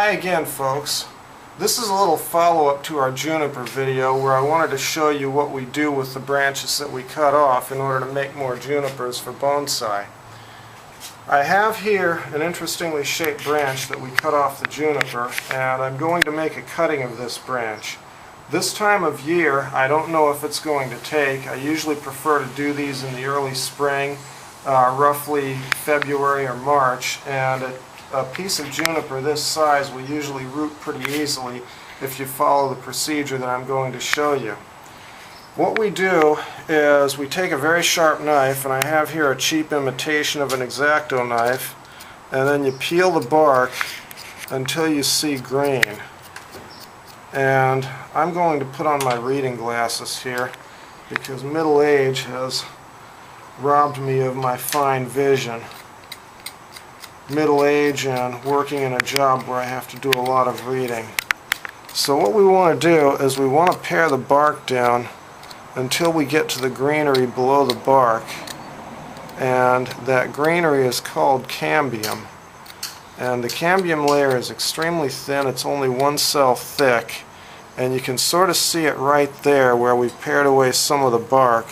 Hi again, folks. This is a little follow-up to our juniper video where I wanted to show you what we do with the branches that we cut off in order to make more junipers for bonsai. I have here an interestingly shaped branch that we cut off the juniper, and I'm going to make a cutting of this branch. This time of year, I don't know if it's going to take. I usually prefer to do these in the early spring, roughly February or March, and a piece of juniper this size will usually root pretty easily if you follow the procedure that I'm going to show you. What we do is we take a very sharp knife, and I have here a cheap imitation of an X-Acto knife, and then you peel the bark until you see green. And I'm going to put on my reading glasses here because middle age has robbed me of my fine vision. Middle age and working in a job where I have to do a lot of reading. So what we want to do is we want to pare the bark down until we get to the greenery below the bark, and that greenery is called cambium, and the cambium layer is extremely thin. It's only one cell thick, and you can sort of see it right there where we've pared away some of the bark.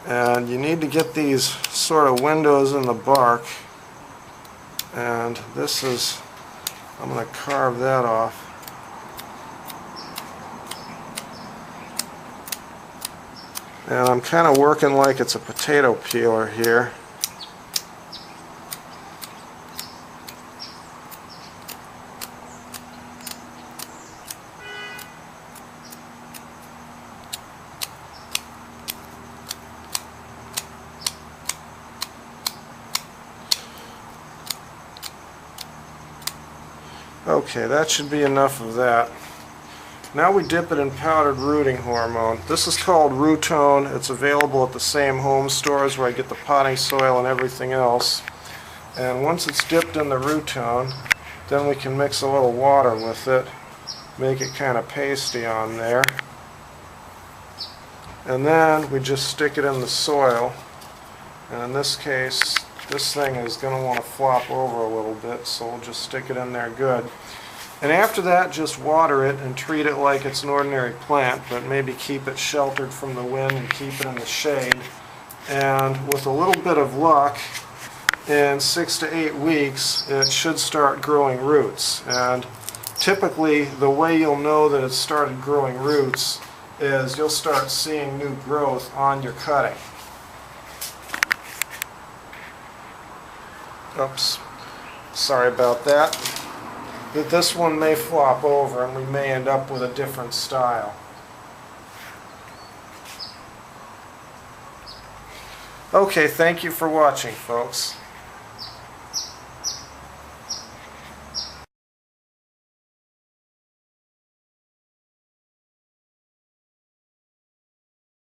And you need to get these sort of windows in the bark, and this is, I'm going to carve that off. And I'm kind of working like it's a potato peeler here. Okay, that should be enough of that. Now we dip it in powdered rooting hormone. This is called Rootone. It's available at the same home stores where I get the potting soil and everything else. And once it's dipped in the Rootone, then we can mix a little water with it, make it kind of pasty on there. And then we just stick it in the soil. And in this case, this thing is going to want to flop over a little bit, so we'll just stick it in there good. And after that, just water it and treat it like it's an ordinary plant, but maybe keep it sheltered from the wind and keep it in the shade. And with a little bit of luck, in 6 to 8 weeks, it should start growing roots. And typically, the way you'll know that it's started growing roots is you'll start seeing new growth on your cutting. Oops, sorry about that. This one may flop over and we may end up with a different style. Okay, thank you for watching, folks.